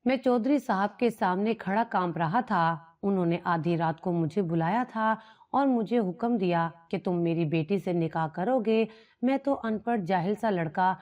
मैं चौधरी साहब के सामने खड़ा कांप रहा था। उन्होंने आधी रात को मुझे बुलाया था और मुझे हुक्म दिया कि तुम मेरी बेटी से निकाह करोगे। मैं तो अनपढ़ जाहिल सा लड़का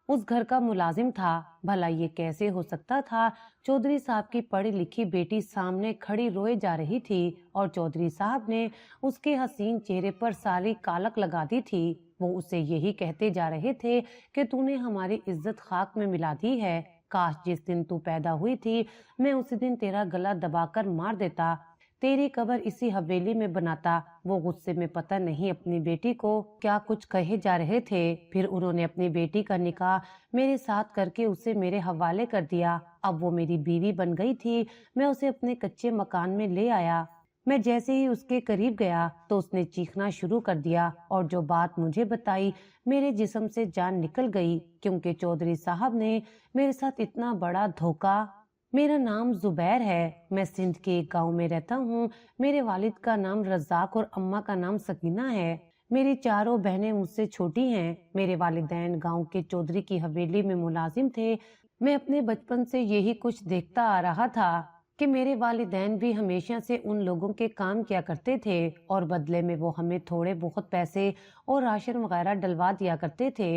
उस घर का मुलाजिम था। भला ये कैसे हो सकता था? चौधरी साहब की पढ़ी लिखी बेटी सामने खड़ी रोए जा रही थी और चौधरी साहब ने उसके हसीन चेहरे पर सारी कालक लगा दी थी। वो उसे यही कहते जा रहे थे कि तूने हमारी इज्जत खाक में मिला दी है। काश जिस दिन तू पैदा हुई थी मैं उसी दिन तेरा गला दबाकर मार देता, तेरी कब्र इसी हवेली में बनाता। वो गुस्से में पता नहीं अपनी बेटी को क्या कुछ कहे जा रहे थे। फिर उन्होंने अपनी बेटी का निकाह मेरे साथ करके उसे मेरे हवाले कर दिया। अब वो मेरी बीवी बन गई थी। मैं उसे अपने कच्चे मकान में ले आया। मैं जैसे ही उसके करीब गया तो उसने चीखना शुरू कर दिया और जो बात मुझे बताई मेरे जिस्म से जान निकल गई, क्योंकि चौधरी साहब ने मेरे साथ इतना बड़ा धोखा। मेरा नाम जुबैर है। मैं सिंध के एक गांव में रहता हूँ। मेरे वालिद का नाम रज़ाक और अम्मा का नाम सकीना है। मेरी चारों बहनें मुझसे छोटी हैं। मेरे वालिदैन गांव के चौधरी की हवेली में मुलाजिम थे। मैं अपने बचपन से यही कुछ देखता आ रहा था कि मेरे वालिदैन भी हमेशा से उन लोगों के काम किया करते थे और बदले में वो हमें थोड़े बहुत पैसे और राशन वगैरह डलवा दिया करते थे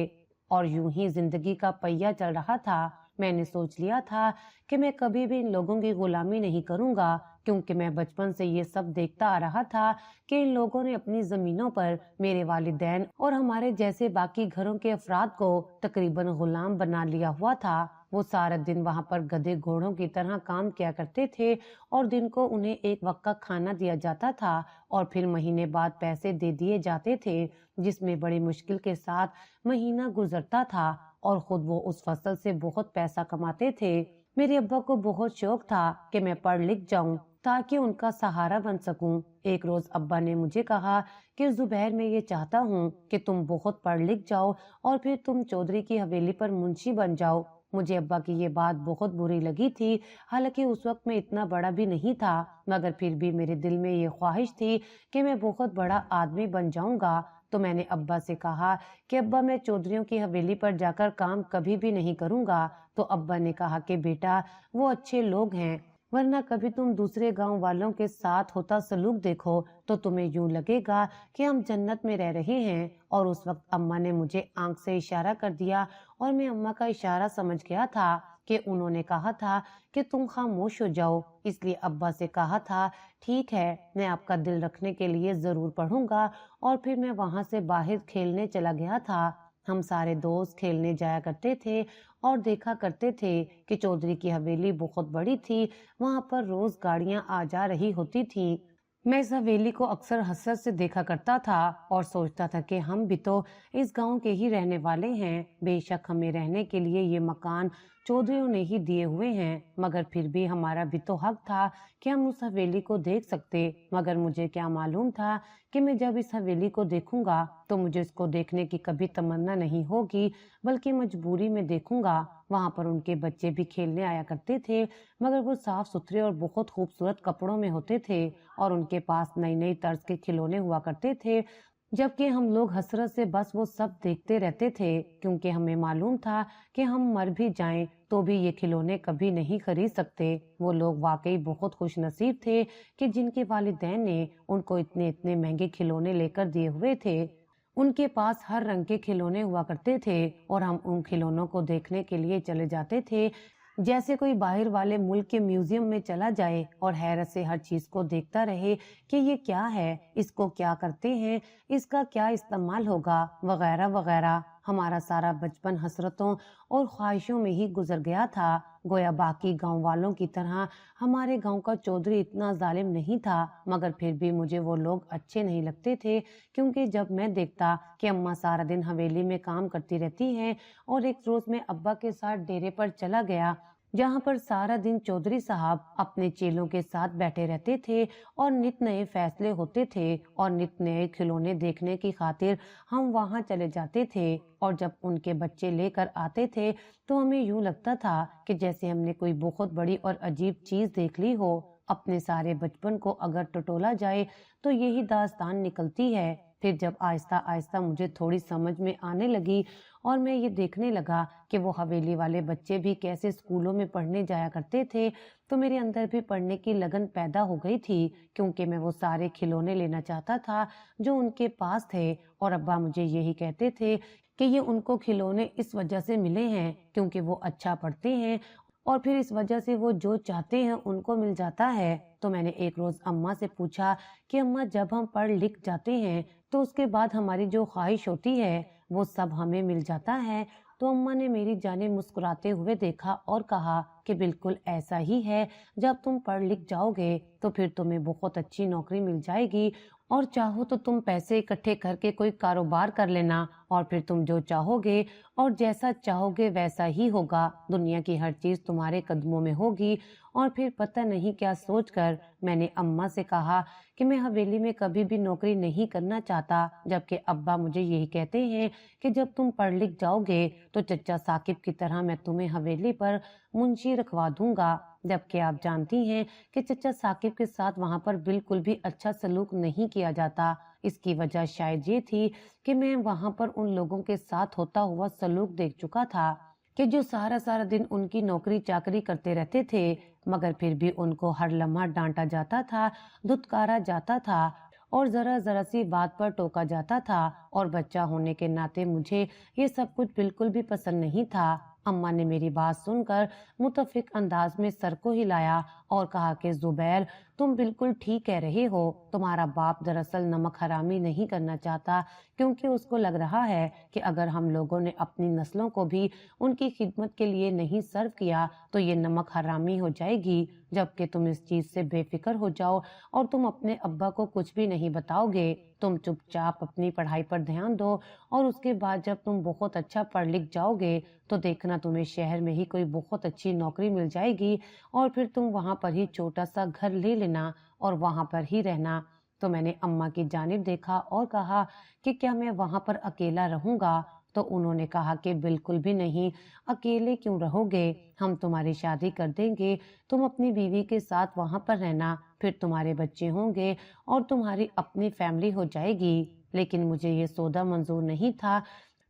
और यूं ही जिंदगी का पहिया चल रहा था। मैंने सोच लिया था कि मैं कभी भी इन लोगों की गुलामी नहीं करूंगा, क्योंकि मैं बचपन से ये सब देखता आ रहा था कि इन लोगों ने अपनी जमीनों पर मेरे वालिदैन और हमारे जैसे बाकी घरों के अफराद को तकरीबन गुलाम बना लिया हुआ था। वो सारा दिन वहां पर गधे घोड़ों की तरह काम किया करते थे और दिन को उन्हें एक वक्त का खाना दिया जाता था और फिर महीने बाद पैसे दे दिए जाते थे, जिसमें बड़ी मुश्किल के साथ महीना गुजरता था और खुद वो उस फसल से बहुत पैसा कमाते थे। मेरे अब्बा को बहुत शौक था कि मैं पढ़ लिख जाऊं ताकि उनका सहारा बन सकूं। एक रोज अब्बा ने मुझे कहा कि जुबैर, मैं ये चाहता हूं कि तुम बहुत पढ़ लिख जाओ और फिर तुम चौधरी की हवेली पर मुंशी बन जाओ। मुझे अब्बा की ये बात बहुत बुरी लगी थी। हालांकि उस वक्त मैं इतना बड़ा भी नहीं था, मगर फिर भी मेरे दिल में ये ख्वाहिश थी कि मैं बहुत बड़ा आदमी बन जाऊंगा। तो मैंने अब्बा से कहा कि अब्बा, मैं चौधरियों की हवेली पर जाकर काम कभी भी नहीं करूंगा। तो अब्बा ने कहा कि बेटा, वो अच्छे लोग हैं, वरना कभी तुम दूसरे गांव वालों के साथ होता सलूक देखो तो तुम्हें यूं लगेगा कि हम जन्नत में रह रहे हैं। और उस वक्त अम्मा ने मुझे आंख से इशारा कर दिया और मैं अम्मा का इशारा समझ गया था कि उन्होंने कहा था कि तुम खामोश हो जाओ। इसलिए अब्बा से कहा था, ठीक है, मैं आपका दिल रखने के लिए जरूर पढ़ूंगा। और फिर मैं वहां से बाहर खेलने चला गया था। हम सारे दोस्त खेलने जाया करते थे और देखा करते थे कि चौधरी की हवेली बहुत बड़ी थी। वहां पर रोज गाड़ियां आ जा रही होती थी। मैं इस हवेली को अक्सर हसरत से देखा करता था और सोचता था कि हम भी तो इस गांव के ही रहने वाले हैं। बेशक हमें रहने के लिए ये मकान चौधरियों ने ही दिए हुए हैं, मगर फिर भी हमारा भी तो हक था कि हम उस हवेली को देख सकते। मगर मुझे क्या मालूम था कि मैं जब इस हवेली को देखूंगा तो मुझे इसको देखने की कभी तमन्ना नहीं होगी, बल्कि मजबूरी में देखूंगा। वहां पर उनके बच्चे भी खेलने आया करते थे, मगर वो साफ सुथरे और बहुत खूबसूरत कपड़ों में होते थे और उनके पास नई नई तर्ज के खिलौने हुआ करते थे, जबकि हम लोग हसरत से बस वो सब देखते रहते थे, क्योंकि हमें मालूम था कि हम मर भी जाएं तो भी ये खिलौने कभी नहीं खरीद सकते। वो लोग वाकई बहुत खुश नसीब थे कि जिनके वालिदैन ने उनको इतने इतने महंगे खिलौने लेकर दिए हुए थे। उनके पास हर रंग के खिलौने हुआ करते थे और हम उन खिलौनों को देखने के लिए चले जाते थे, जैसे कोई बाहर वाले मुल्क के म्यूजियम में चला जाए और हैरत से हर चीज को देखता रहे कि ये क्या है, इसको क्या करते हैं, इसका क्या इस्तेमाल होगा, वगैरह वगैरह। हमारा सारा बचपन हसरतों और ख्वाहिशों में ही गुजर गया था। गोया बाकी गांव वालों की तरह हमारे गांव का चौधरी इतना जालिम नहीं था, मगर फिर भी मुझे वो लोग अच्छे नहीं लगते थे, क्योंकि जब मैं देखता कि अम्मा सारा दिन हवेली में काम करती रहती हैं और एक रोज मैं अब्बा के साथ डेरे पर चला गया, जहां पर सारा दिन चौधरी साहब अपने चेलों के साथ बैठे रहते थे और नित नए फैसले होते थे और नित नए खिलौने देखने की खातिर हम वहां चले जाते थे। और जब उनके बच्चे लेकर आते थे तो हमें यूं लगता था कि जैसे हमने कोई बहुत बड़ी और अजीब चीज देख ली हो। अपने सारे बचपन को अगर टटोला जाए तो यही दास्तान निकलती है। फिर जब आहिस्ता आहिस्ता मुझे थोड़ी समझ में आने लगी और मैं ये देखने लगा कि वो हवेली वाले बच्चे भी कैसे स्कूलों में पढ़ने जाया करते थे, तो मेरे अंदर भी पढ़ने की लगन पैदा हो गई थी, क्योंकि मैं वो सारे खिलौने लेना चाहता था जो उनके पास थे। और अब्बा मुझे यही कहते थे कि ये उनको खिलौने इस वजह से मिले हैं क्योंकि वो अच्छा पढ़ते हैं, और फिर इस वजह से वो जो चाहते हैं उनको मिल जाता है। तो मैंने एक रोज अम्मा से पूछा कि अम्मा, जब हम पढ़ लिख जाते हैं तो उसके बाद हमारी जो ख्वाहिश होती है वो सब हमें मिल जाता है? तो अम्मा ने मेरी जाने मुस्कुराते हुए देखा और कहा कि बिल्कुल ऐसा ही है। जब तुम पढ़ लिख जाओगे तो फिर तुम्हें बहुत अच्छी नौकरी मिल जाएगी, और चाहो तो तुम पैसे इकट्ठे करके कोई कारोबार कर लेना, और फिर तुम जो चाहोगे और जैसा चाहोगे वैसा ही होगा। दुनिया की हर चीज तुम्हारे कदमों में होगी। और फिर पता नहीं क्या सोचकर मैंने अम्मा से कहा कि मैं हवेली में कभी भी नौकरी नहीं करना चाहता, जबकि अब्बा मुझे यही कहते हैं कि जब तुम पढ़ लिख जाओगे तो चचा साकिब की तरह मैं तुम्हें हवेली पर मुंशी रखवा दूंगा। जबकि आप जानती हैं कि चचा साकिब के साथ वहां पर बिल्कुल भी अच्छा सलूक नहीं किया जाता। इसकी वजह शायद ये थी कि मैं वहां पर उन लोगों के साथ होता हुआ सलूक देख चुका था कि जो सारा सारा दिन उनकी नौकरी चाकरी करते रहते थे, मगर फिर भी उनको हर लम्हा डांटा जाता था, धुतकारा जाता था और जरा जरा सी बात पर टोका जाता था। और बच्चा होने के नाते मुझे ये सब कुछ बिल्कुल भी पसंद नहीं था। अम्मा ने मेरी बात सुनकर मुतफिक अंदाज में सर को हिलाया और कहा कि जुबैर, तुम बिल्कुल ठीक कह रहे हो। तुम्हारा बाप दरअसल नमक हरामी नहीं करना चाहता, क्योंकि उसको लग रहा है कि अगर हम लोगों ने अपनी नस्लों को भी उनकी खिदमत के लिए नहीं सर्व किया तो ये नमक हरामी हो जाएगी। जबकि तुम इस चीज से बेफिक्र हो जाओ और तुम अपने अब्बा को कुछ भी नहीं बताओगे। तुम चुपचाप अपनी पढ़ाई पर ध्यान दो, और उसके बाद जब तुम बहुत अच्छा पढ़ लिख जाओगे तो देखना तुम्हें शहर में ही कोई बहुत अच्छी नौकरी मिल जाएगी, और फिर तुम वहां पर ही छोटा सा घर ले लेना और वहां पर ही रहना। तो मैंने अम्मा की जानिब देखा और कहा कि क्या मैं वहां पर अकेला रहूंगा? तो उन्होंने कहा कि बिल्कुल भी नहीं, अकेले क्यों रहोगे, हम तुम्हारी शादी कर देंगे। तुम अपनी बीवी के साथ वहां पर रहना, फिर तुम्हारे बच्चे होंगे और तुम्हारी अपनी फैमिली हो जाएगी। लेकिन मुझे ये सौदा मंजूर नहीं था।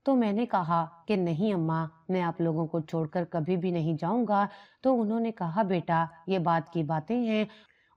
तो मैंने कहा कि नहीं अम्मा, मैं आप लोगों को छोड़कर कभी भी नहीं जाऊंगा। तो उन्होंने कहा, बेटा, ये बात की बातें हैं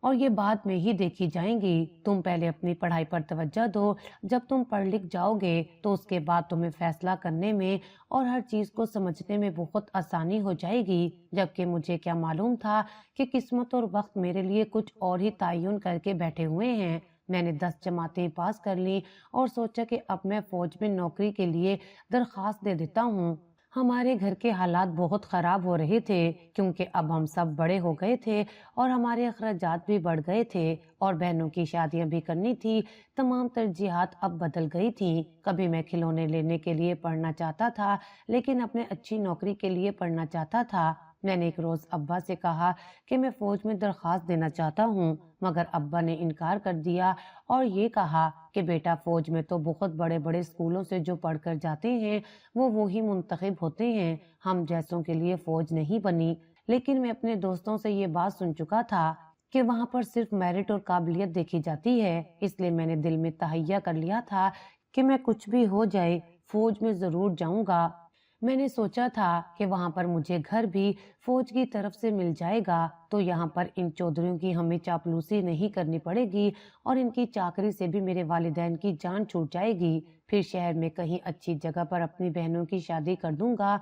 और ये बाद में ही देखी जाएंगी। तुम पहले अपनी पढ़ाई पर तवज्जो दो। जब तुम पढ़ लिख जाओगे तो उसके बाद तुम्हें फैसला करने में और हर चीज को समझने में बहुत आसानी हो जाएगी। जबकि मुझे क्या मालूम था कि किस्मत और वक्त मेरे लिए कुछ और ही तयन करके बैठे हुए हैं। मैंने 10 जमातें पास कर ली और सोचा कि अब मैं फौज में नौकरी के लिए दरखास्त दे देता हूँ। हमारे घर के हालात बहुत खराब हो रहे थे, क्योंकि अब हम सब बड़े हो गए थे और हमारे अखराजात भी बढ़ गए थे, और बहनों की शादियां भी करनी थी। तमाम तरजीहात अब बदल गई थी। कभी मैं खिलौने लेने के लिए पढ़ना चाहता था, लेकिन अपने अच्छी नौकरी के लिए पढ़ना चाहता था। मैंने एक रोज अब्बा से कहा कि मैं फौज में दरखास्त देना चाहता हूँ, मगर अब्बा ने इनकार कर दिया और ये कहा कि बेटा, फौज में तो बहुत बड़े बड़े स्कूलों से जो पढ़कर जाते हैं वो ही मुंतखब होते हैं, हम जैसों के लिए फौज नहीं बनी। लेकिन मैं अपने दोस्तों से ये बात सुन चुका था कि वहां पर सिर्फ मेरिट और काबिलियत देखी जाती है, इसलिए मैंने दिल में तहैया कर लिया था कि मैं कुछ भी हो जाए फौज में जरूर जाऊंगा। मैंने सोचा था कि वहां पर मुझे घर भी फौज की तरफ से मिल जाएगा, तो यहाँ पर इन चौधरियों की हमें चापलूसी नहीं करनी पड़ेगी और इनकी चाकरी से भी मेरे वालिदैन की जान छूट जाएगी। फिर शहर में कहीं अच्छी जगह पर अपनी बहनों की शादी कर दूंगा।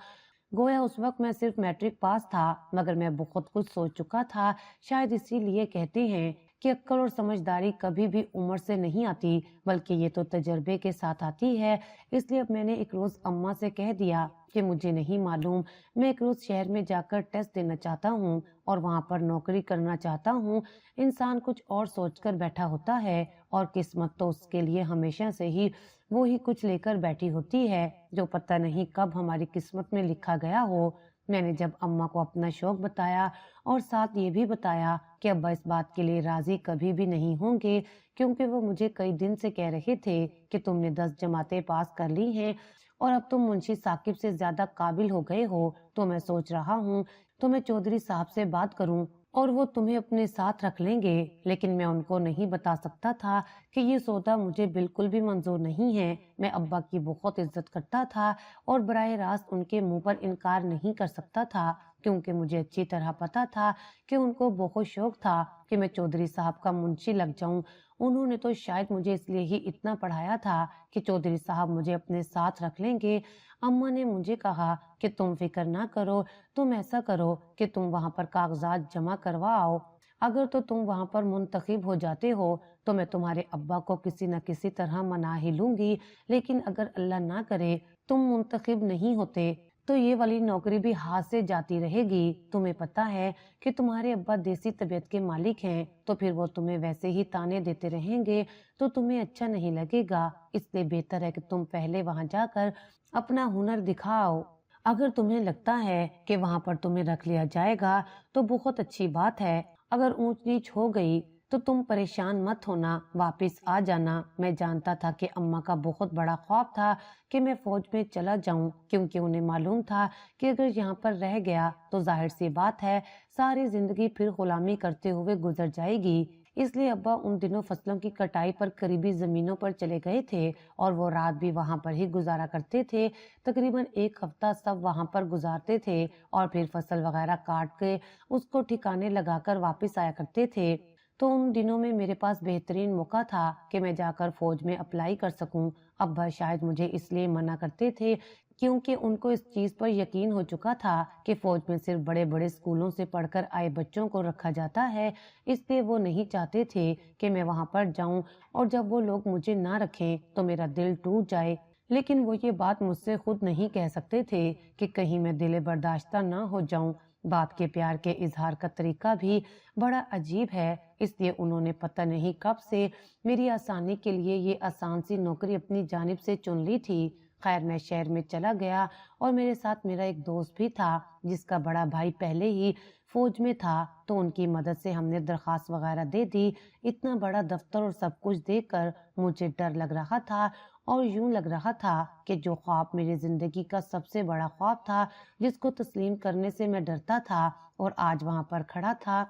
गोया उस वक्त मैं सिर्फ मैट्रिक पास था, मगर मैं बहुत कुछ सोच चुका था। शायद इसीलिए कहते हैं कि अक्ल और समझदारी कभी भी उम्र से नहीं आती, बल्कि ये तो तजर्बे के साथ आती है। इसलिए अब मैंने एक रोज अम्मा से कह दिया कि मुझे नहीं मालूम, मैं एक रोज शहर में जाकर टेस्ट देना चाहता हूँ और वहां पर नौकरी करना चाहता हूँ। इंसान कुछ और सोचकर बैठा होता है और किस्मत तो उसके लिए हमेशा से ही वो ही कुछ लेकर बैठी होती है, जो पता नहीं कब हमारी किस्मत में लिखा गया हो। मैंने जब अम्मा को अपना शौक बताया और साथ ये भी बताया कि अब्बा इस बात के लिए राजी कभी भी नहीं होंगे, क्योंकि वो मुझे कई दिन से कह रहे थे कि तुमने 10 जमातें पास कर ली हैं और अब तुम मुंशी साकिब से ज्यादा काबिल हो गए हो, तो मैं सोच रहा हूँ तो मैं चौधरी साहब से बात करूं और वो तुम्हें अपने साथ रख लेंगे, लेकिन मैं उनको नहीं बता सकता था कि ये सौदा मुझे बिल्कुल भी मंजूर नहीं है। मैं अब्बा की बहुत इज्जत करता था और बराह रास्त उनके मुंह पर इनकार नहीं कर सकता था, क्योंकि मुझे अच्छी तरह पता था कि उनको बहुत शौक था कि मैं चौधरी साहब का मुंशी लग जाऊं। उन्होंने तो शायद मुझे इसलिए ही इतना पढ़ाया था कि चौधरी साहब मुझे अपने साथ रख लेंगे। अम्मा ने मुझे कहा कि तुम फिक्र ना करो, तुम ऐसा करो कि तुम वहां पर कागजात जमा करवा आओ। अगर तो तुम वहां पर मुंतखब हो जाते हो तो मैं तुम्हारे अब्बा को किसी न किसी तरह मना ही लूंगी, लेकिन अगर अल्लाह ना करे तुम मुंतखब नहीं होते तो ये वाली नौकरी भी हाथ से जाती रहेगी। तुम्हें पता है कि तुम्हारे अब्बा देसी तबीयत के मालिक हैं, तो फिर वो तुम्हें वैसे ही ताने देते रहेंगे तो तुम्हें अच्छा नहीं लगेगा। इसलिए बेहतर है कि तुम पहले वहां जाकर अपना हुनर दिखाओ। अगर तुम्हें लगता है कि वहां पर तुम्हें रख लिया जाएगा तो बहुत अच्छी बात है। अगर ऊंच नीच हो गई तो तुम परेशान मत होना, वापस आ जाना। मैं जानता था कि अम्मा का बहुत बड़ा ख्वाब था कि मैं फौज में चला जाऊं, क्योंकि उन्हें मालूम था कि अगर यहाँ पर रह गया तो जाहिर सी बात है सारी जिंदगी फिर गुलामी करते हुए गुजर जाएगी। इसलिए अब्बा उन दिनों फसलों की कटाई पर करीबी जमीनों पर चले गए थे और वो रात भी वहां पर ही गुजारा करते थे। तकरीबन एक हफ्ता सब वहां पर गुजारते थे और फिर फसल वगैरह काट के उसको ठिकाने लगाकर वापस आया करते थे। तो उन दिनों में मेरे पास बेहतरीन मौका था कि मैं जाकर फौज में अप्लाई कर सकूं। अब्बा शायद मुझे इसलिए मना करते थे क्योंकि उनको इस चीज पर यकीन हो चुका था कि फौज में सिर्फ बड़े बड़े स्कूलों से पढ़कर आए बच्चों को रखा जाता है। इसलिए वो नहीं चाहते थे कि मैं वहां पर जाऊं और जब वो लोग मुझे ना रखें तो मेरा दिल टूट जाए। लेकिन वो ये बात मुझसे खुद नहीं कह सकते थे कि कहीं मैं दिले बर्दाश्ता ना हो जाऊं। बाप के प्यार के इजहार का तरीका भी बड़ा अजीब है, इसलिए उन्होंने पता नहीं कब से मेरी आसानी के लिए ये आसान सी नौकरी अपनी जानिब से चुन ली थी। खैर मैं शहर में चला गया और मेरे साथ मेरा एक दोस्त भी था जिसका बड़ा भाई पहले ही फौज में था, तो उनकी मदद से हमने दरखास्त वगैरह दे दी। इतना बड़ा दफ्तर और सब कुछ देखकर मुझे डर लग रहा था और यूं लग रहा था कि जो ख्वाब मेरी जिंदगी का सबसे बड़ा ख्वाब था, जिसको तस्लीम करने से मैं डरता था और आज वहां पर खड़ा था,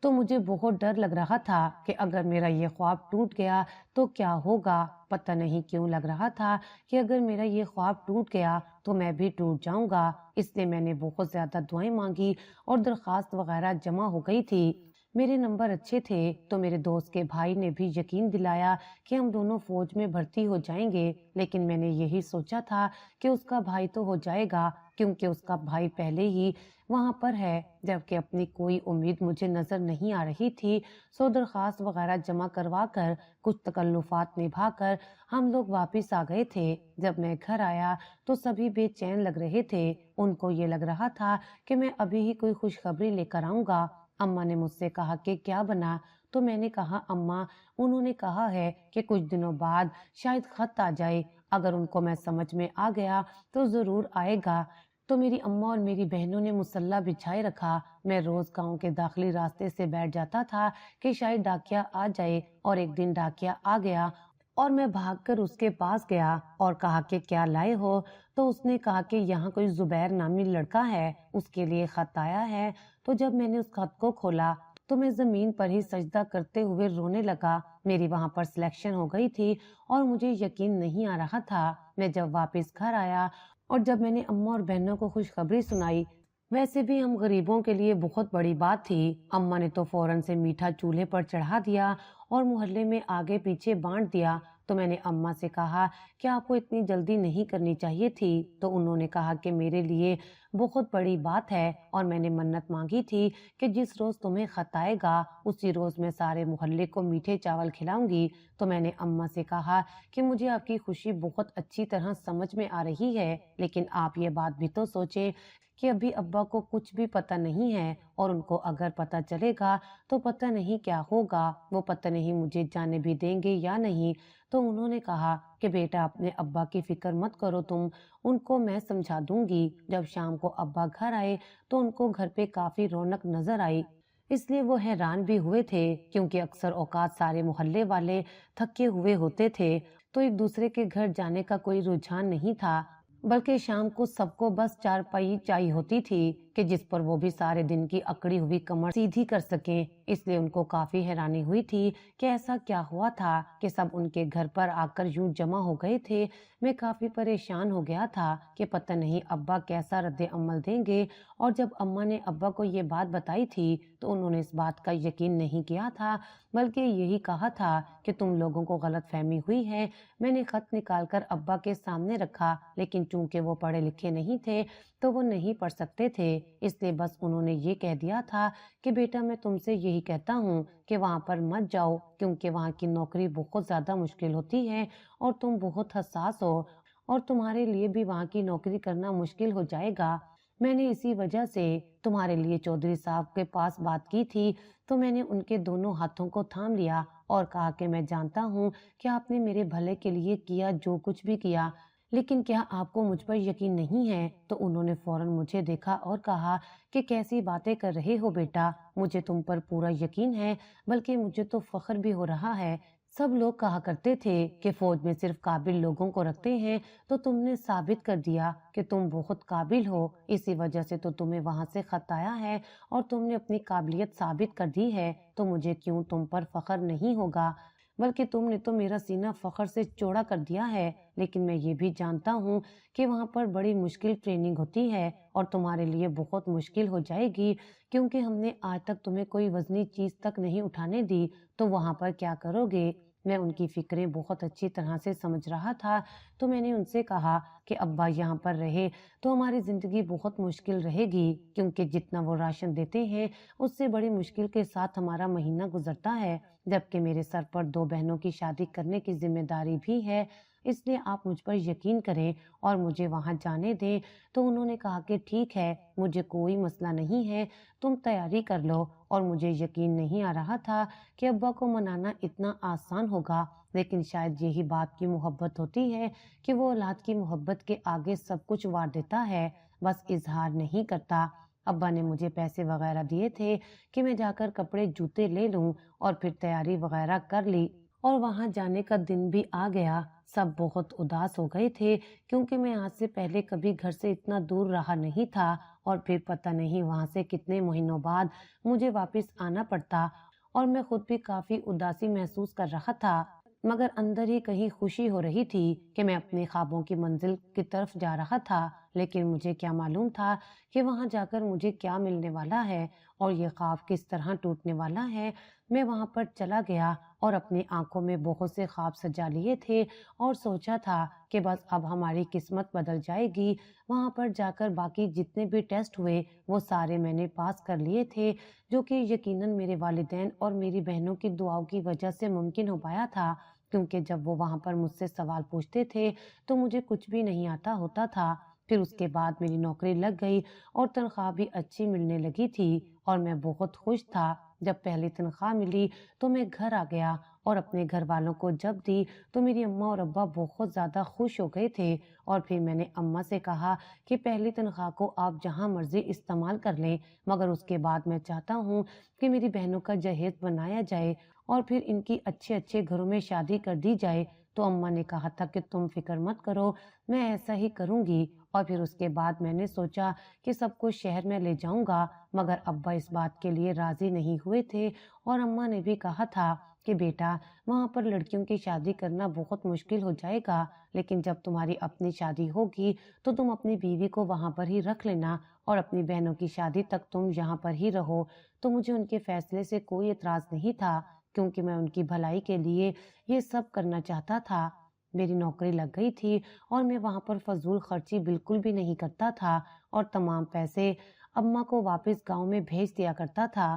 तो मुझे बहुत डर लग रहा था कि अगर मेरा ये ख्वाब टूट गया तो क्या होगा। पता नहीं क्यों लग रहा था कि अगर मेरा ये ख्वाब टूट गया तो मैं भी टूट जाऊंगा। इसलिए मैंने बहुत ज्यादा दुआएं मांगी और दरखास्त वगैरह जमा हो गई थी। मेरे नंबर अच्छे थे तो मेरे दोस्त के भाई ने भी यकीन दिलाया कि हम दोनों फौज में भर्ती हो जाएंगे। लेकिन मैंने यही सोचा था कि उसका भाई तो हो जाएगा क्योंकि उसका भाई पहले ही वहां पर है, जबकि अपनी कोई उम्मीद मुझे नजर नहीं आ रही थी। सो दरखास्त वगैरह जमा करवा कर कुछ तकल्लुफात निभा कर हम लोग वापिस आ गए थे। जब मैं घर आया तो सभी बेचैन लग रहे थे। उनको ये लग रहा था कि मैं अभी ही कोई खुशखबरी लेकर आऊंगा। अम्मा ने मुझसे कहा कि क्या बना, तो मैंने कहा अम्मा, उन्होंने कहा है कि कुछ दिनों बाद शायद खत आ जाए। अगर उनको मैं समझ में आ गया तो जरूर आएगा। तो मेरी अम्मा और मेरी बहनों ने मुसल्ला बिछाए रखा। मैं रोज गांव के दाखिली रास्ते से बैठ जाता था कि शायद डाकिया आ जाए, और एक दिन डाकिया आ गया और मैं भागकर उसके पास गया और कहा कि क्या लाए हो। तो उसने कहा कि यहाँ कोई जुबैर नामी लड़का है, उसके लिए खत आया है। तो जब मैंने उस खत को खोला तो मैं जमीन पर ही सजदा करते हुए रोने लगा। मेरी वहां पर सिलेक्शन हो गई थी और मुझे यकीन नहीं आ रहा था। मैं जब वापस घर आया और जब मैंने अम्मा और बहनों को खुशखबरी सुनाई, वैसे भी हम गरीबों के लिए बहुत बड़ी बात थी। अम्मा ने तो फौरन से मीठा चूल्हे पर चढ़ा दिया और मोहल्ले में आगे पीछे बांट दिया। तो मैंने अम्मा से कहा कि आपको इतनी जल्दी नहीं करनी चाहिए थी। तो उन्होंने कहा कि मेरे लिए बहुत बड़ी बात है और मैंने मन्नत मांगी थी कि जिस रोज तुम्हें खत आएगा उसी रोज मैं सारे मोहल्ले को मीठे चावल खिलाऊंगी। तो मैंने अम्मा से कहा कि मुझे आपकी खुशी बहुत अच्छी तरह समझ में आ रही है, लेकिन आप ये बात भी तो सोचें कि अभी अब्बा को कुछ भी पता नहीं है, और उनको अगर पता चलेगा तो पता नहीं क्या होगा। वो पता नहीं मुझे जाने भी देंगे या नहीं। तो उन्होंने कहा कि बेटा अपने अब्बा की फिक्र मत करो तुम, उनको मैं समझा दूंगी। जब शाम को अब्बा घर आए तो उनको घर पे काफी रौनक नजर आई। इसलिए वो हैरान भी हुए थे क्योंकि अक्सर औकात सारे मोहल्ले वाले थके हुए होते थे, तो एक दूसरे के घर जाने का कोई रुझान नहीं था। बल्कि शाम को सबको बस चारपाई चाहिए होती थी कि जिस पर वो भी सारे दिन की अकड़ी हुई कमर सीधी कर सकें। इसलिए उनको काफी हैरानी हुई थी कि ऐसा क्या हुआ था कि सब उनके घर पर आकर यूं जमा हो गए थे। मैं काफी परेशान हो गया था कि पता नहीं अब्बा कैसा रद्द अमल देंगे। और जब अम्मा ने अब्बा को ये बात बताई थी तो उन्होंने इस बात का यकीन नहीं किया था, बल्कि यही कहा था कि तुम लोगों को गलतफहमी हुई है। मैंने खत निकालकर अब्बा के सामने रखा, लेकिन चूंकि वो पढ़े लिखे नहीं थे तो वो नहीं पढ़ सकते थे। इसलिए बस उन्होंने ये कह दिया था कि बेटा मैं तुमसे यही कहता हूँ कि वहाँ पर मत जाओ, क्योंकि वहाँ की नौकरी बहुत ज़्यादा मुश्किल होती है और तुम बहुत हसास हो और तुम्हारे लिए भी वहाँ की नौकरी करना मुश्किल हो जाएगा। मैंने इसी वजह से तुम्हारे लिए चौधरी साहब के पास बात की थी। तो मैंने उनके दोनों हाथों को थाम लिया और कहा कि मैं जानता हूँ कि आपने मेरे भले के लिए किया जो कुछ भी किया, लेकिन क्या आपको मुझ पर यकीन नहीं है? तो उन्होंने फौरन मुझे देखा और कहा कि कैसी बातें कर रहे हो बेटा, मुझे तुम पर पूरा यकीन है, बल्कि मुझे तो फख्र भी हो रहा है। सब लोग कहा करते थे कि फौज में सिर्फ काबिल लोगों को रखते हैं, तो तुमने साबित कर दिया कि तुम बहुत काबिल हो। इसी वजह से तो तुम्हें वहां से खत आया है और तुमने अपनी काबिलियत साबित कर दी है, तो मुझे क्यों तुम पर फख्र नहीं होगा? बल्कि तुमने तो मेरा सीना फख्र से चौड़ा कर दिया है। लेकिन मैं ये भी जानता हूँ कि वहाँ पर बड़ी मुश्किल ट्रेनिंग होती है और तुम्हारे लिए बहुत मुश्किल हो जाएगी, क्योंकि हमने आज तक तुम्हें कोई वजनी चीज तक नहीं उठाने दी। तो वहाँ पर क्या करोगे? मैं उनकी फिक्रें बहुत अच्छी तरह से समझ रहा था। तो मैंने उनसे कहा कि अब्बा यहाँ पर रहे तो हमारी जिंदगी बहुत मुश्किल रहेगी, क्योंकि जितना वो राशन देते हैं उससे बड़ी मुश्किल के साथ हमारा महीना गुजरता है, जबकि मेरे सर पर दो बहनों की शादी करने की जिम्मेदारी भी है। इसलिए आप मुझ पर यकीन करें और मुझे वहां जाने दें। तो उन्होंने कहा कि ठीक है, मुझे कोई मसला नहीं है, तुम तैयारी कर लो। और मुझे यकीन नहीं आ रहा था कि अब्बा को मनाना इतना आसान होगा, लेकिन शायद यही बाप की मोहब्बत होती है कि वो औलाद की मोहब्बत के आगे सब कुछ वार देता है, बस इजहार नहीं करता। अब्बा ने मुझे पैसे वगैरह दिए थे कि मैं जाकर कपड़े जूते ले लूं और फिर तैयारी वगैरह कर ली। और वहां जाने का दिन भी आ गया। सब बहुत उदास हो गए थे, क्योंकि मैं आज से पहले कभी घर से इतना दूर रहा नहीं था और फिर पता नहीं वहां से कितने महीनों बाद मुझे वापस आना पड़ता। और मैं खुद भी काफी उदासी महसूस कर रहा था, मगर अंदर ही कहीं खुशी हो रही थी कि मैं अपने ख्वाबों की मंजिल की तरफ जा रहा था। लेकिन मुझे क्या मालूम था कि वहां जाकर मुझे क्या मिलने वाला है और ये ख्वाब किस तरह टूटने वाला है। मैं वहां पर चला गया और अपनी आंखों में बहुत से ख्वाब सजा लिए थे और सोचा था कि बस अब हमारी किस्मत बदल जाएगी। वहां पर जाकर बाकी जितने भी टेस्ट हुए वो सारे मैंने पास कर लिए थे, जो कि यकीनन मेरे वालिदैन और मेरी बहनों की दुआओं की वजह से मुमकिन हो पाया था, क्योंकि जब वो वहां पर मुझसे सवाल पूछते थे तो मुझे कुछ भी नहीं आता होता था। फिर उसके बाद मेरी नौकरी लग गई और तनख्वाह भी अच्छी मिलने लगी थी और मैं बहुत खुश था। जब पहली तनख्वाह मिली तो मैं घर आ गया और अपने घर वालों को जब दी तो मेरी अम्मा और अब्बा बहुत ज़्यादा खुश हो गए थे। और फिर मैंने अम्मा से कहा कि पहली तनख्वाह को आप जहां मर्जी इस्तेमाल कर लें, मगर उसके बाद मैं चाहता हूँ कि मेरी बहनों का जहेज बनाया जाए और फिर इनकी अच्छे अच्छे घरों में शादी कर दी जाए। तो अम्मा ने कहा था कि तुम फिक्र मत करो, मैं ऐसा ही करूंगी। और फिर उसके बाद मैंने सोचा कि सबको शहर में ले जाऊंगा, मगर अब्बा इस बात के लिए राजी नहीं हुए थे। और अम्मा ने भी कहा था कि बेटा वहां पर लड़कियों की शादी करना बहुत मुश्किल हो जाएगा, लेकिन जब तुम्हारी अपनी शादी होगी तो तुम अपनी बीवी को वहां पर ही रख लेना और अपनी बहनों की शादी तक तुम यहाँ पर ही रहो। तो मुझे उनके फैसले से कोई एतराज नहीं था, क्योंकि मैं उनकी भलाई के लिए ये सब करना चाहता था। मेरी नौकरी लग गई थी और मैं वहां पर फजूल खर्ची बिल्कुल भी नहीं करता था और तमाम पैसे अम्मा को वापस गांव में भेज दिया करता था।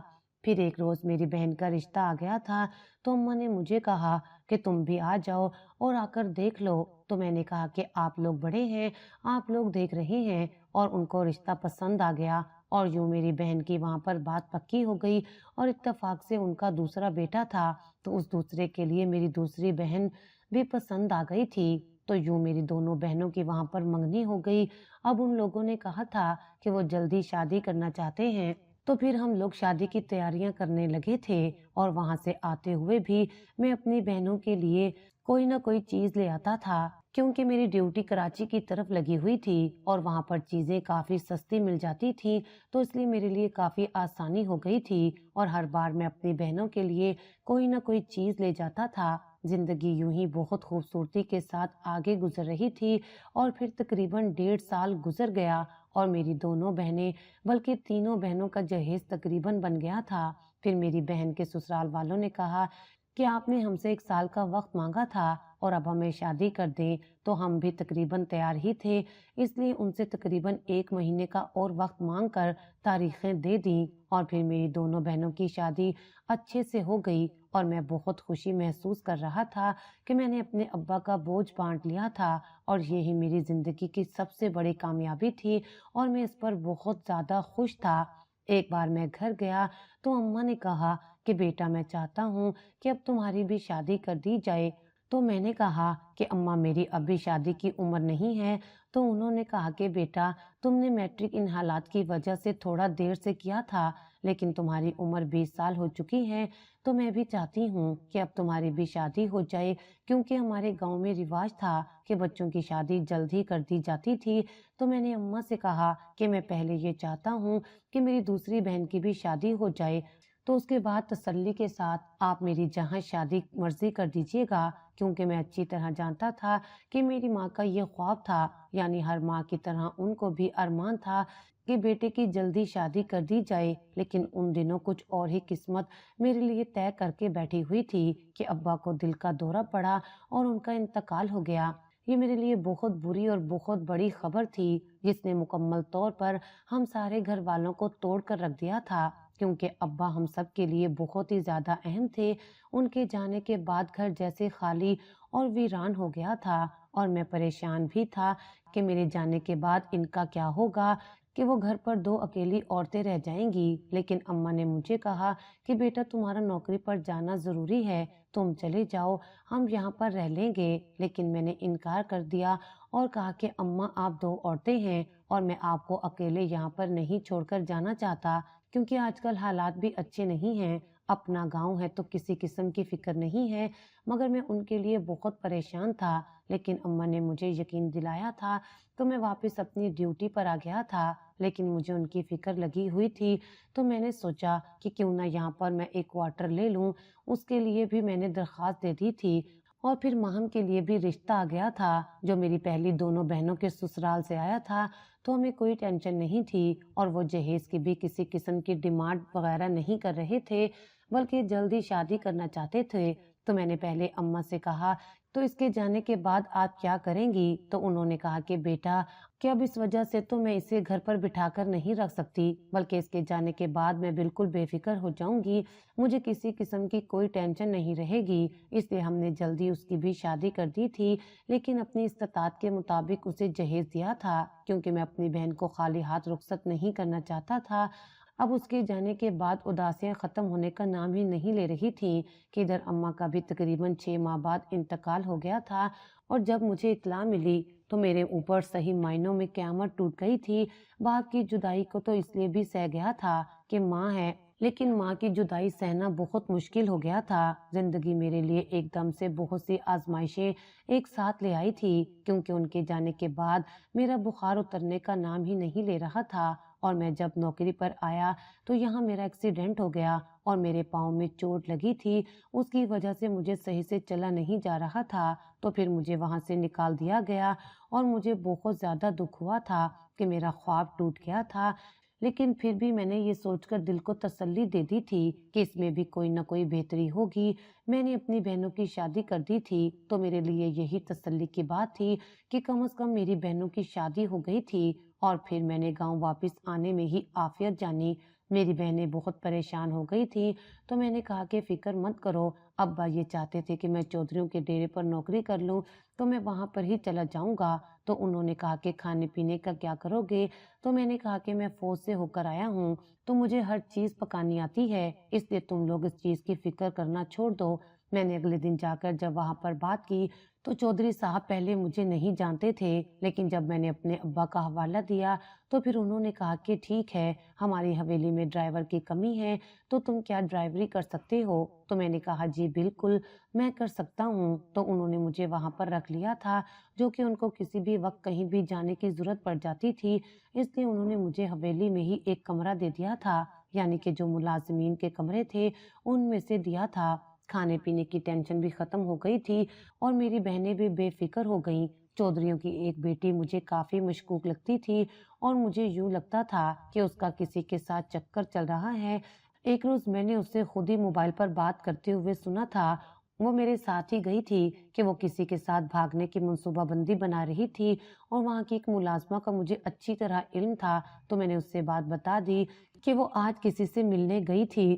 फिर एक रोज मेरी बहन का रिश्ता आ गया था, तो अम्मा ने मुझे कहा कि तुम भी आ जाओ और आकर देख लो। तो मैंने कहा कि आप लोग बड़े हैं, आप लोग देख रहे हैं। और उनको रिश्ता पसंद आ गया और यूं मेरी बहन की वहां पर बात पक्की हो गई और इत्तेफाक से उनका दूसरा बेटा था, तो उस दूसरे के लिए मेरी दूसरी बहन भी पसंद आ गई थी। तो यूं मेरी दोनों बहनों की वहां पर मंगनी हो गई। अब उन लोगों ने कहा था कि वो जल्दी शादी करना चाहते हैं। तो फिर हम लोग शादी की तैयारियां करने लगे थे और वहां से आते हुए भी मैं अपनी बहनों के लिए कोई ना कोई चीज ले आता था। क्योंकि मेरी ड्यूटी कराची की तरफ लगी हुई थी और वहाँ पर चीज़ें काफ़ी सस्ती मिल जाती थी, तो इसलिए मेरे लिए काफ़ी आसानी हो गई थी और हर बार मैं अपनी बहनों के लिए कोई ना कोई चीज़ ले जाता था। ज़िंदगी यूं ही बहुत खूबसूरती के साथ आगे गुजर रही थी और फिर तकरीबन 1.5 साल गुजर गया और मेरी दोनों बहनें, बल्कि तीनों बहनों का जहेज तकरीबन बन गया था। फिर मेरी बहन के ससुराल वालों ने कहा कि आपने हमसे 1 साल का वक्त मांगा था और अब हमें शादी कर दें, तो हम भी तकरीबन तैयार ही थे, इसलिए उनसे तकरीबन 1 महीने का और वक्त मांग कर तारीखें दे दी और फिर मेरी दोनों बहनों की शादी अच्छे से हो गई और मैं बहुत खुशी महसूस कर रहा था कि मैंने अपने अब्बा का बोझ बांट लिया था और यही मेरी ज़िंदगी की सबसे बड़ी कामयाबी थी और मैं इस पर बहुत ज़्यादा खुश था। एक बार मैं घर गया तो अम्मा ने कहा कि बेटा, मैं चाहता हूँ कि अब तुम्हारी भी शादी कर दी जाए। तो मैंने कहा कि अम्मा, मेरी अभी शादी की उम्र नहीं है। तो उन्होंने कहा कि बेटा, तुमने मैट्रिक इन हालात की वजह से थोड़ा देर से किया था, लेकिन तुम्हारी उम्र 20 साल हो चुकी है, तो मैं भी चाहती हूँ कि अब तुम्हारी भी शादी हो जाए, क्योंकि हमारे गांव में रिवाज था कि बच्चों की शादी जल्दी कर दी जाती थी। तो मैंने अम्मा से कहा कि मैं पहले ये चाहता हूँ कि मेरी दूसरी बहन की भी शादी हो जाए, तो उसके बाद तसल्ली के साथ आप मेरी जहाँ शादी मर्जी कर दीजिएगा, क्योंकि मैं अच्छी तरह जानता था कि मेरी माँ का ये ख्वाब था, यानी हर माँ की तरह उनको भी अरमान था कि बेटे की जल्दी शादी कर दी जाए। लेकिन उन दिनों कुछ और ही किस्मत मेरे लिए तय करके बैठी हुई थी कि अब्बा को दिल का दौरा पड़ा और उनका इंतकाल हो गया। ये मेरे लिए बहुत बुरी और बहुत बड़ी खबर थी, जिसने मुकम्मल तौर पर हम सारे घर वालों को तोड़ कर रख दिया था, क्योंकि अब्बा हम सब के लिए बहुत ही ज़्यादा अहम थे। उनके जाने के बाद घर जैसे खाली और वीरान हो गया था और मैं परेशान भी था कि मेरे जाने के बाद इनका क्या होगा, कि वो घर पर 2 अकेली औरतें रह जाएंगी। लेकिन अम्मा ने मुझे कहा कि बेटा, तुम्हारा नौकरी पर जाना ज़रूरी है, तुम चले जाओ, हम यहाँ पर रह लेंगे। लेकिन मैंने इनकार कर दिया और कहा कि अम्मा, आप 2 औरतें हैं और मैं आपको अकेले यहाँ पर नहीं छोड़कर जाना चाहता, क्योंकि आजकल हालात भी अच्छे नहीं हैं। अपना गांव है तो किसी किस्म की फिक्र नहीं है, मगर मैं उनके लिए बहुत परेशान था। लेकिन अम्मा ने मुझे यकीन दिलाया था, तो मैं वापस अपनी ड्यूटी पर आ गया था। लेकिन मुझे उनकी फिक्र लगी हुई थी, तो मैंने सोचा कि क्यों ना यहाँ पर मैं एक क्वार्टर ले लूँ। उसके लिए भी मैंने दरख्वास्त दे दी थी और फिर माहम के लिए भी रिश्ता आ गया था, जो मेरी पहली दोनों बहनों के ससुराल से आया था। तो हमें कोई टेंशन नहीं थी और वो जहेज की भी किसी किस्म की डिमांड वगैरह नहीं कर रहे थे, बल्कि जल्दी शादी करना चाहते थे। तो मैंने पहले अम्मा से कहा, तो इसके जाने के बाद आप क्या करेंगी? तो उन्होंने कहा कि बेटा, कि अब इस वजह से तो मैं इसे घर पर बिठाकर नहीं रख सकती, बल्कि इसके जाने के बाद मैं बिल्कुल बेफिक्र हो जाऊंगी, मुझे किसी किस्म की कोई टेंशन नहीं रहेगी। इसलिए हमने जल्दी उसकी भी शादी कर दी थी, लेकिन अपनी इस्तात के मुताबिक उसे जहेज दिया था, क्योंकि मैं अपनी बहन को खाली हाथ रुखसत नहीं करना चाहता था। अब उसके जाने के बाद उदासियां ख़त्म होने का नाम ही नहीं ले रही थी कि इधर अम्मा का भी तकरीबन 6 माह बाद इंतकाल हो गया था और जब मुझे इत्तला मिली तो मेरे ऊपर सही मायनों में क़यामत टूट गई थी। बाप की जुदाई को तो इसलिए भी सह गया था कि माँ है, लेकिन माँ की जुदाई सहना बहुत मुश्किल हो गया था। जिंदगी मेरे लिए एकदम से बहुत सी आजमाइशें एक साथ ले आई थी, क्योंकि उनके जाने के बाद मेरा बुखार उतरने का नाम ही नहीं ले रहा था और मैं जब नौकरी पर आया तो यहाँ मेरा एक्सीडेंट हो गया और मेरे पाँव में चोट लगी थी। उसकी वजह से मुझे सही से चला नहीं जा रहा था, तो फिर मुझे वहाँ से निकाल दिया गया और मुझे बहुत ज़्यादा दुख हुआ था कि मेरा ख्वाब टूट गया था। लेकिन फिर भी मैंने ये सोचकर दिल को तसल्ली दे दी थी कि इसमें भी कोई ना कोई बेहतरी होगी। मैंने अपनी बहनों की शादी कर दी थी, तो मेरे लिए यही तसल्ली की बात थी कि कम से कम मेरी बहनों की शादी हो गई थी। और फिर मैंने गांव वापस आने में ही आफियत जानी। मेरी बहनें बहुत परेशान हो गई थी, तो मैंने कहा कि फिक्र मत करो, अब्बा ये चाहते थे कि मैं चौधरियों के डेरे पर नौकरी कर लूं, तो मैं वहां पर ही चला जाऊंगा। तो उन्होंने कहा कि खाने पीने का क्या करोगे? तो मैंने कहा कि मैं फौज से होकर आया हूँ, तो मुझे हर चीज़ पकानी आती है, इसलिए तुम लोग इस चीज़ की फिक्र करना छोड़ दो। میں نے اگلے دن جاکر جب وہاں پر بات کی تو چودھری صاحب پہلے مجھے نہیں جانتے تھے، لیکن جب میں نے اپنے ابا کا حوالہ دیا تو پھر انہوں نے کہا کہ ٹھیک ہے، ہماری حویلی میں ڈرائیور کی کمی ہے تو تم کیا ڈرائیوری کر سکتے ہو؟ تو میں نے کہا جی بالکل میں کر سکتا ہوں۔ تو انہوں نے مجھے وہاں پر رکھ لیا تھا، جو کہ ان کو کسی بھی وقت کہیں بھی جانے کی ضرورت پڑ جاتی تھی، اس لیے انہوں نے مجھے حویلی میں ہی ایک کمرہ دے دیا تھا، یعنی کہ جو ملازمین کے کمرے تھے ان میں سے دیا تھا۔ کھانے پینے کی ٹینشن بھی ختم ہو گئی تھی اور میری بہنیں بھی بے فکر ہو گئیں۔ چودھریوں کی ایک بیٹی مجھے کافی مشکوک لگتی تھی اور مجھے یوں لگتا تھا کہ اس کا کسی کے ساتھ چکر چل رہا ہے۔ ایک روز میں نے اسے خود ہی موبائل پر بات کرتے ہوئے سنا تھا۔ وہ میرے ساتھ ہی گئی تھی کہ وہ کسی کے ساتھ بھاگنے کی منصوبہ بندی بنا رہی تھی اور وہاں کی ایک ملازمہ کا مجھے اچھی طرح علم تھا، تو میں نے اس سے بات بتا دی کہ وہ آج کسی سے ملنے گئی تھی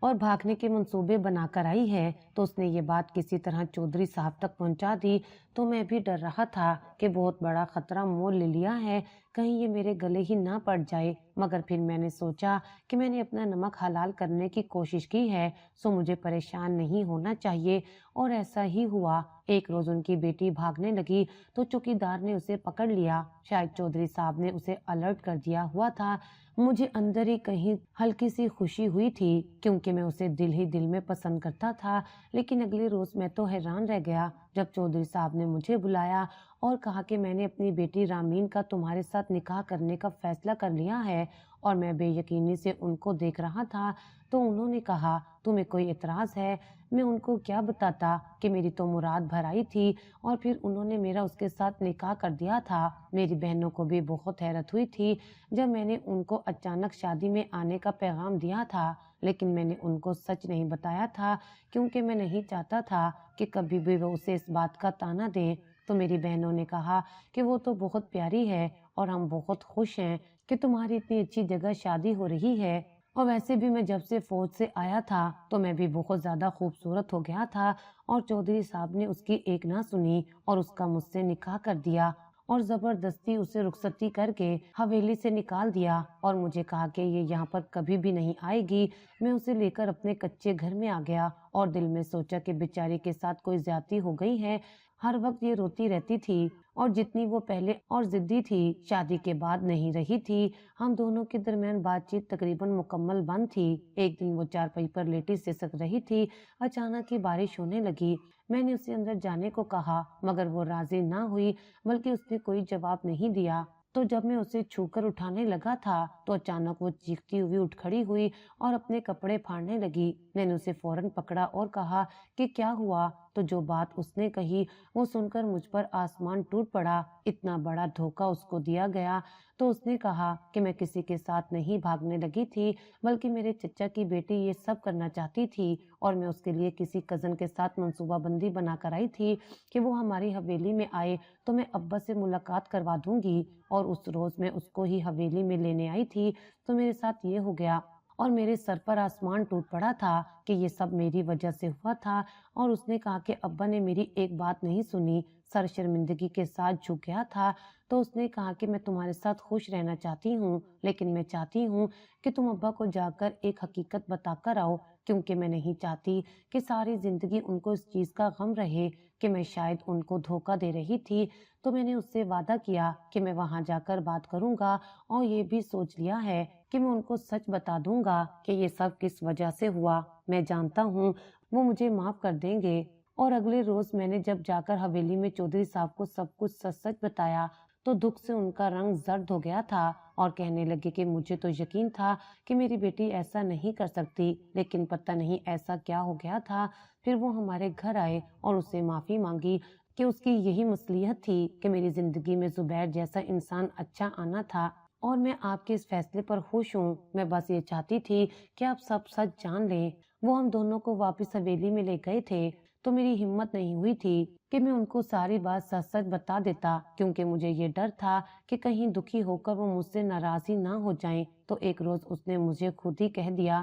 اور بھاگنے کے منصوبے بنا کر آئی ہے۔ تو اس نے یہ بات کسی طرح چودھری صاحب تک پہنچا دی، تو میں بھی ڈر رہا تھا کہ بہت بڑا خطرہ مول لے لیا ہے، کہیں یہ میرے گلے ہی نہ پڑ جائے۔ مگر پھر میں نے سوچا کہ میں نے اپنا نمک حلال کرنے کی کوشش کی ہے، سو مجھے پریشان نہیں ہونا چاہیے، اور ایسا ہی ہوا۔ ایک روز ان کی بیٹی بھاگنے لگی تو چوکیدار نے اسے پکڑ لیا، شاید چودھری صاحب نے اسے الرٹ کر دیا ہوا تھا۔ مجھے اندر ہی کہیں ہلکی سی خوشی ہوئی تھی کیونکہ میں اسے دل ہی دل میں پسند کرتا تھا، لیکن اگلے روز میں تو حیران رہ گیا جب چودھری صاحب نے مجھے بلایا اور کہا کہ میں نے اپنی بیٹی رامین کا تمہارے ساتھ نکاح کرنے کا فیصلہ کر لیا ہے، اور میں بے یقینی سے ان کو دیکھ رہا تھا۔ تو انہوں نے کہا تمہیں کوئی اعتراض ہے؟ میں ان کو کیا بتاتا کہ میری تو مراد بھر آئی تھی اور پھر انہوں نے میرا اس کے ساتھ نکاح کر دیا تھا۔ میری بہنوں کو بھی بہت حیرت ہوئی تھی جب میں نے ان کو اچانک شادی میں آنے کا پیغام دیا تھا، لیکن میں نے ان کو سچ نہیں بتایا تھا کیونکہ میں نہیں چاہتا تھا کہ کبھی بھی وہ اسے اس بات کا تانا دیں۔ تو میری بہنوں نے کہا کہ وہ تو بہت پیاری ہے اور ہم بہت خوش ہیں کہ تمہاری اتنی اچھی جگہ شادی ہو رہی ہے، اور ویسے بھی میں جب سے فوج سے آیا تھا تو میں بھی بہت زیادہ خوبصورت ہو گیا تھا، اور چودھری صاحب نے اس کی ایک نہ سنی اور اس کا مجھ سے نکاح کر دیا اور زبردستی اسے رخصتی کر کے حویلی سے نکال دیا، اور مجھے کہا کہ یہ یہاں پر کبھی بھی نہیں آئے گی۔ میں اسے لے کر اپنے کچے گھر میں آ گیا اور دل میں سوچا کہ بیچاری کے ساتھ کوئی زیادتی ہو گئی ہے، ہر وقت یہ روتی رہتی تھی اور جتنی وہ پہلے اور ضدی تھی شادی کے بعد نہیں رہی تھی۔ ہم دونوں کے درمیان بات چیت تقریباً مکمل بند تھی۔ ایک دن وہ چارپائی پر لیٹی سسک رہی تھی، اچانک ہی بارش ہونے لگی۔ میں نے اسے اندر جانے کو کہا مگر وہ راضی نہ ہوئی، بلکہ اس نے کوئی جواب نہیں دیا۔ تو جب میں اسے چھو کر اٹھانے لگا تھا تو اچانک وہ چیختی ہوئی اٹھ کھڑی ہوئی اور اپنے کپڑے پھاڑنے لگی۔ میں نے اسے فوراً پکڑا اور کہا کہ کیا ہوا؟ تو جو بات اس نے کہی وہ سن کر مجھ پر آسمان ٹوٹ پڑا، اتنا بڑا دھوکہ اس کو دیا گیا۔ تو اس نے کہا کہ میں کسی کے ساتھ نہیں بھاگنے لگی تھی، بلکہ میرے چچا کی بیٹی یہ سب کرنا چاہتی تھی، اور میں اس کے لیے کسی کزن کے ساتھ منصوبہ بندی بنا کر آئی تھی کہ وہ ہماری حویلی میں آئے تو میں ابا سے ملاقات کروا دوں گی، اور اس روز میں اس کو ہی حویلی میں لینے آئی تھی تو میرے ساتھ یہ ہو گیا، اور میرے سر پر آسمان ٹوٹ پڑا تھا کہ یہ سب میری وجہ سے ہوا تھا۔ اور اس نے کہا کہ ابا نے میری ایک بات نہیں سنی، سر شرمندگی کے ساتھ جھک گیا تھا۔ تو اس نے کہا کہ میں تمہارے ساتھ خوش رہنا چاہتی ہوں، لیکن میں چاہتی ہوں کہ تم ابا کو جا کر ایک حقیقت بتا کر آؤ، کیونکہ میں نہیں چاہتی کہ ساری زندگی ان کو اس چیز کا غم رہے کہ میں شاید ان کو دھوکہ دے رہی تھی۔ تو میں نے اس سے وعدہ کیا کہ میں وہاں جا کر بات کروں گا، اور یہ بھی سوچ لیا ہے کہ میں ان کو سچ بتا دوں گا کہ یہ سب کس وجہ سے ہوا۔ میں جانتا ہوں وہ مجھے معاف کر دیں گے۔ اور اگلے روز میں نے جب جا کر حویلی میں چودھری صاحب کو سب کچھ سچ سچ بتایا تو دکھ سے ان کا رنگ زرد ہو گیا تھا اور کہنے لگے کہ مجھے تو یقین تھا کہ میری بیٹی ایسا نہیں کر سکتی، لیکن پتہ نہیں ایسا کیا ہو گیا تھا۔ پھر وہ ہمارے گھر آئے اور اس سے معافی مانگی کہ اس کی یہی مصلحت تھی کہ میری زندگی میں زبیر جیسا انسان اچھا آنا تھا، اور میں آپ کے اس فیصلے پر خوش ہوں۔ میں بس یہ چاہتی تھی کہ آپ سب سچ جان لیں۔ وہ ہم دونوں کو واپس حویلی میں لے گئے تھے تو میری ہمت نہیں ہوئی تھی کہ میں ان کو ساری بات سچ سچ بتا دیتا، کیونکہ مجھے یہ ڈر تھا کہ کہیں دکھی ہو کر وہ مجھ سے ناراض ہی نہ ہو جائیں۔ تو ایک روز اس نے مجھے خود ہی کہہ دیا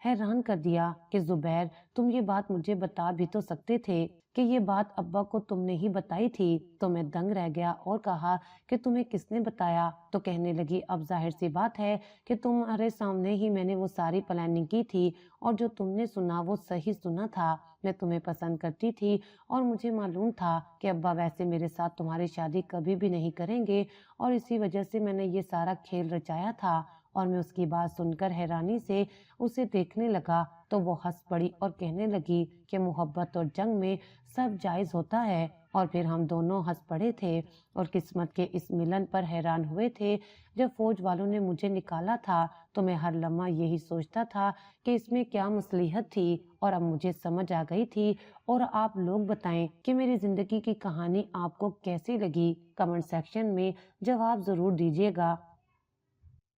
حیران کر دیا کہ زبیر، تم یہ بات مجھے بتا بھی تو سکتے تھے کہ یہ بات ابا کو تم نے ہی بتائی تھی۔ تو میں دنگ رہ گیا اور کہا کہ تمہیں کس نے بتایا؟ تو کہنے لگی اب ظاہر سی بات ہے کہ تمہارے سامنے ہی میں نے وہ ساری پلاننگ کی تھی، اور جو تم نے سنا وہ صحیح سنا تھا۔ میں تمہیں پسند کرتی تھی اور مجھے معلوم تھا کہ ابا ویسے میرے ساتھ تمہاری شادی کبھی بھی نہیں کریں گے، اور اسی وجہ سے میں نے یہ سارا کھیل رچایا تھا۔ اور میں اس کی بات سن کر حیرانی سے اسے دیکھنے لگا تو وہ ہنس پڑی اور کہنے لگی کہ محبت اور جنگ میں سب جائز ہوتا ہے۔ اور پھر ہم دونوں ہنس پڑے تھے اور قسمت کے اس ملن پر حیران ہوئے تھے۔ جب فوج والوں نے مجھے نکالا تھا تو میں ہر لمحہ یہی سوچتا تھا کہ اس میں کیا مصلحت تھی، اور اب مجھے سمجھ آ گئی تھی۔ اور آپ لوگ بتائیں کہ میری زندگی کی کہانی آپ کو کیسی لگی؟ کمنٹ سیکشن میں جواب ضرور دیجیے گا۔